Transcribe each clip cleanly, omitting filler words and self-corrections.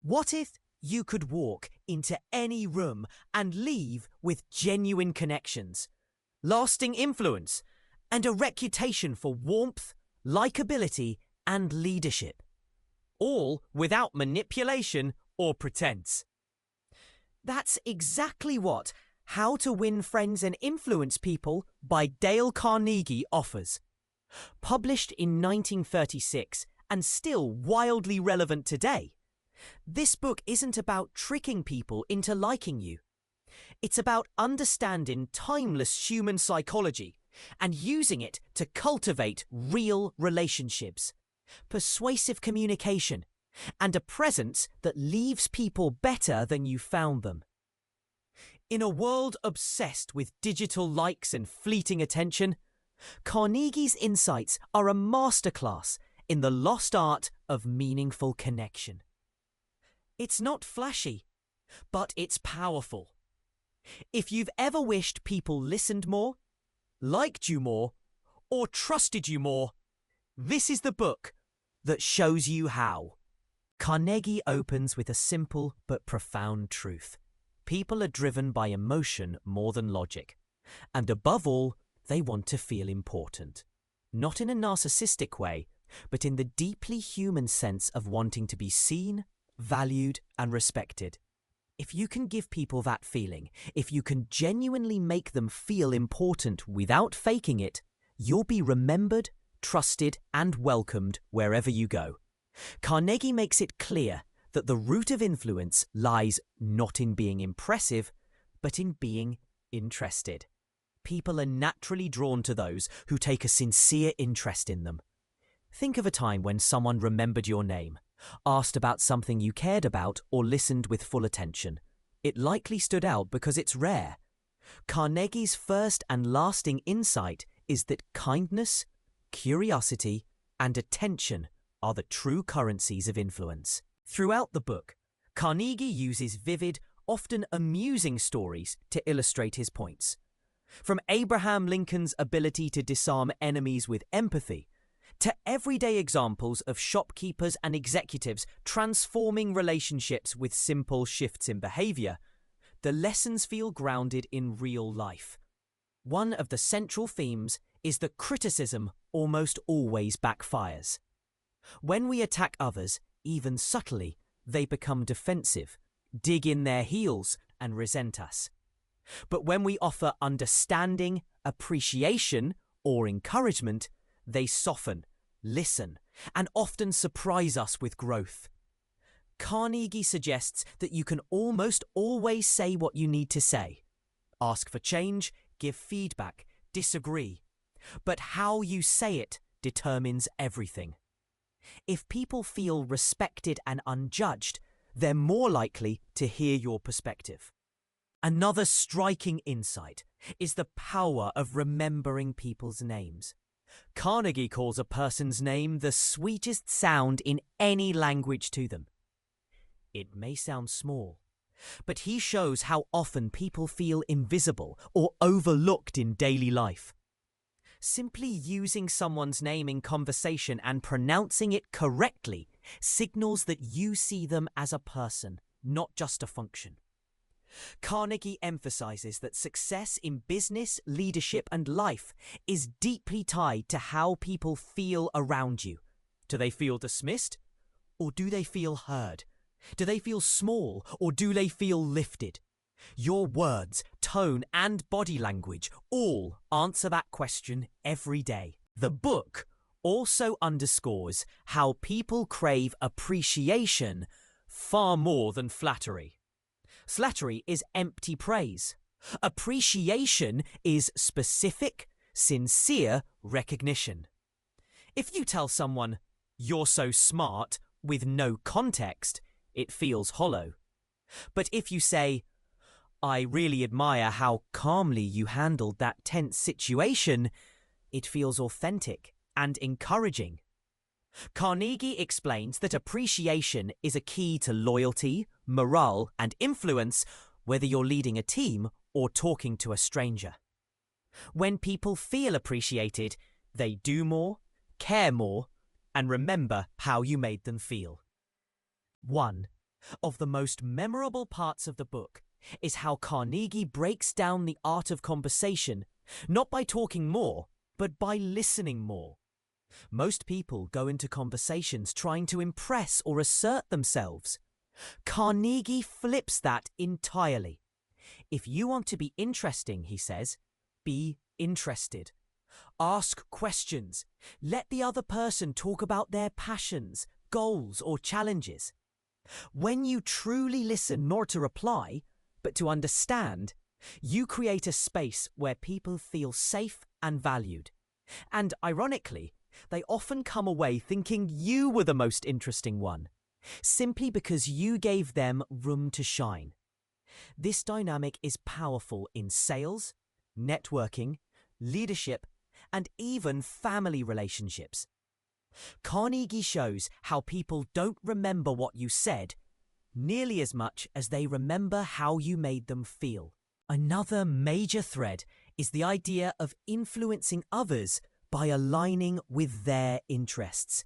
What if you could walk into any room and leave with genuine connections, lasting influence, and a reputation for warmth, likability, and leadership, all without manipulation or pretense? That's exactly what How to Win Friends and Influence People by Dale Carnegie offers. Published in 1936 and still wildly relevant today, this book isn't about tricking people into liking you. It's about understanding timeless human psychology and using it to cultivate real relationships, persuasive communication, and a presence that leaves people better than you found them. In a world obsessed with digital likes and fleeting attention, Carnegie's insights are a masterclass in the lost art of meaningful connection. It's not flashy, but it's powerful. If you've ever wished people listened more, liked you more, or trusted you more, this is the book that shows you how. Carnegie opens with a simple but profound truth. People are driven by emotion more than logic. And above all, they want to feel important. Not in a narcissistic way, but in the deeply human sense of wanting to be seen, valued, and respected. If you can give people that feeling, if you can genuinely make them feel important without faking it, you'll be remembered, trusted, and welcomed wherever you go. Carnegie makes it clear that the root of influence lies not in being impressive, but in being interested. People are naturally drawn to those who take a sincere interest in them. Think of a time when someone remembered your name, asked about something you cared about, or listened with full attention. It likely stood out because it's rare. Carnegie's first and lasting insight is that kindness, curiosity, and attention are the true currencies of influence. Throughout the book, Carnegie uses vivid, often amusing stories to illustrate his points. From Abraham Lincoln's ability to disarm enemies with empathy, to everyday examples of shopkeepers and executives transforming relationships with simple shifts in behavior, the lessons feel grounded in real life. One of the central themes is that criticism almost always backfires. When we attack others, even subtly, they become defensive, dig in their heels, and resent us. But when we offer understanding, appreciation, or encouragement, they soften, listen, and often surprise us with growth. Carnegie suggests that you can almost always say what you need to say. Ask for change, give feedback, disagree. But how you say it determines everything. If people feel respected and unjudged, they're more likely to hear your perspective. Another striking insight is the power of remembering people's names. Carnegie calls a person's name the sweetest sound in any language to them. It may sound small, but he shows how often people feel invisible or overlooked in daily life. Simply using someone's name in conversation and pronouncing it correctly signals that you see them as a person, not just a function. Carnegie emphasizes that success in business, leadership, and life is deeply tied to how people feel around you. Do they feel dismissed, or do they feel heard? Do they feel small, or do they feel lifted? Your words, tone, and body language all answer that question every day. The book also underscores how people crave appreciation far more than flattery. Flattery is empty praise. Appreciation is specific, sincere recognition. If you tell someone, "You're so smart," with no context, it feels hollow. But if you say, "I really admire how calmly you handled that tense situation," it feels authentic and encouraging. Carnegie explains that appreciation is a key to loyalty, morale, and influence, whether you're leading a team or talking to a stranger. When people feel appreciated, they do more, care more, and remember how you made them feel. 1. Of the most memorable parts of the book is how Carnegie breaks down the art of conversation, not by talking more, but by listening more. Most people go into conversations trying to impress or assert themselves. Carnegie flips that entirely. If you want to be interesting, he says, be interested. Ask questions. Let the other person talk about their passions, goals, or challenges. When you truly listen, not to reply, but to understand, you create a space where people feel safe and valued. And ironically, they often come away thinking you were the most interesting one, simply because you gave them room to shine. This dynamic is powerful in sales, networking, leadership, and even family relationships. Carnegie shows how people don't remember what you said nearly as much as they remember how you made them feel. Another major thread is the idea of influencing others by aligning with their interests.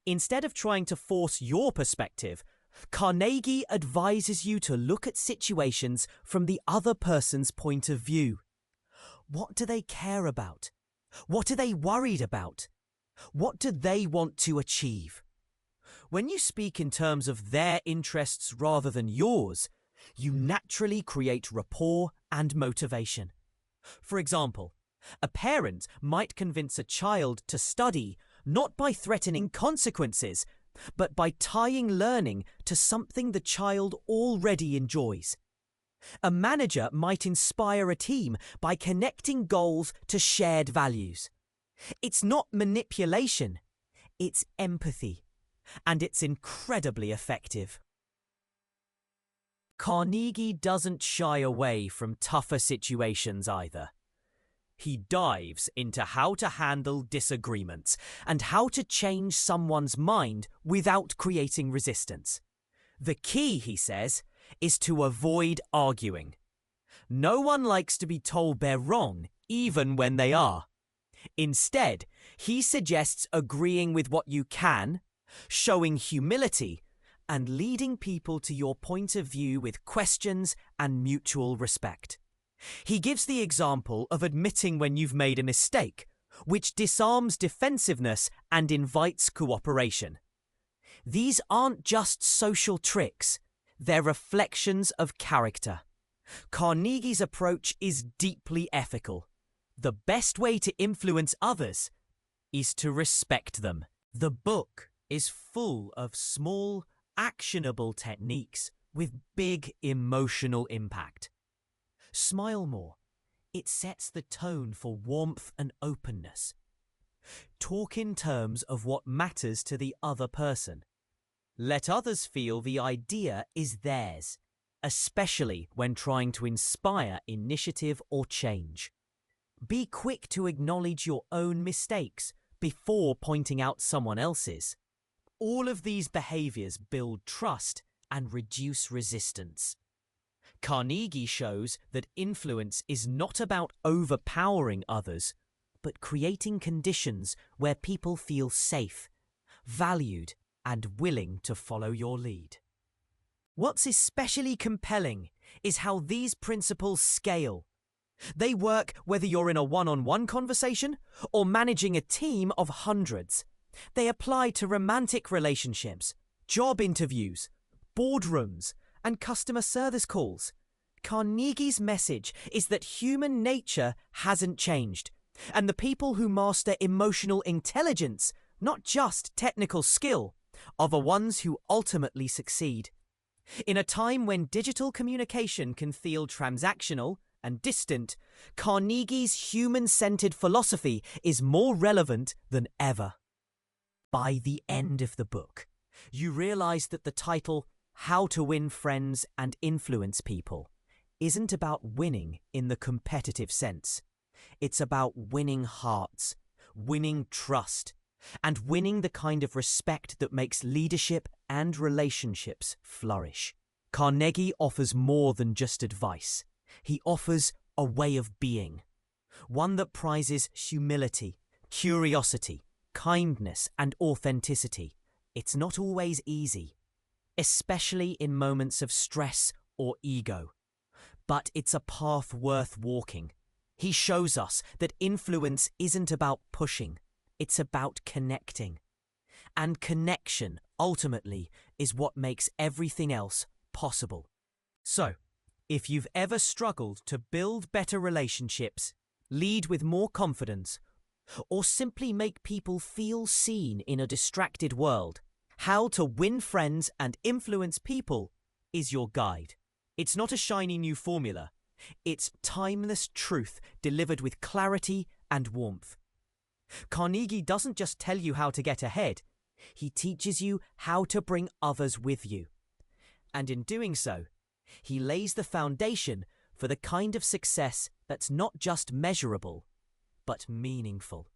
Instead of trying to force your perspective, Carnegie advises you to look at situations from the other person's point of view. What do they care about? What are they worried about? What do they want to achieve? When you speak in terms of their interests rather than yours, you naturally create rapport and motivation. For example, a parent might convince a child to study not by threatening consequences, but by tying learning to something the child already enjoys. A manager might inspire a team by connecting goals to shared values. It's not manipulation, it's empathy, and it's incredibly effective. Carnegie doesn't shy away from tougher situations either. He dives into how to handle disagreements and how to change someone's mind without creating resistance. The key, he says, is to avoid arguing. No one likes to be told they're wrong, even when they are. Instead, he suggests agreeing with what you can, showing humility, and leading people to your point of view with questions and mutual respect. He gives the example of admitting when you've made a mistake, which disarms defensiveness and invites cooperation. These aren't just social tricks, they're reflections of character. Carnegie's approach is deeply ethical. The best way to influence others is to respect them. The book is full of small, actionable techniques with big emotional impact. Smile more. It sets the tone for warmth and openness. Talk in terms of what matters to the other person. Let others feel the idea is theirs, especially when trying to inspire initiative or change. Be quick to acknowledge your own mistakes before pointing out someone else's. All of these behaviors build trust and reduce resistance. Carnegie shows that influence is not about overpowering others, but creating conditions where people feel safe, valued, and willing to follow your lead. What's especially compelling is how these principles scale. They work whether you're in a one-on-one conversation or managing a team of hundreds. They apply to romantic relationships, job interviews, boardrooms, and customer service calls. Carnegie's message is that human nature hasn't changed, and the people who master emotional intelligence, not just technical skill, are the ones who ultimately succeed. In a time when digital communication can feel transactional and distant, Carnegie's human-centered philosophy is more relevant than ever. By the end of the book, you realize that the title, How to Win Friends and Influence People, isn't about winning in the competitive sense. It's about winning hearts, winning trust, and winning the kind of respect that makes leadership and relationships flourish. Carnegie offers more than just advice. He offers a way of being, one that prizes humility, curiosity, kindness, and authenticity. It's not always easy, especially in moments of stress or ego. But it's a path worth walking. He shows us that influence isn't about pushing, it's about connecting. And connection, ultimately, is what makes everything else possible. So, if you've ever struggled to build better relationships, lead with more confidence, or simply make people feel seen in a distracted world, How to Win Friends and Influence People is your guide. It's not a shiny new formula. It's timeless truth delivered with clarity and warmth. Carnegie doesn't just tell you how to get ahead. He teaches you how to bring others with you. And in doing so, he lays the foundation for the kind of success that's not just measurable, but meaningful.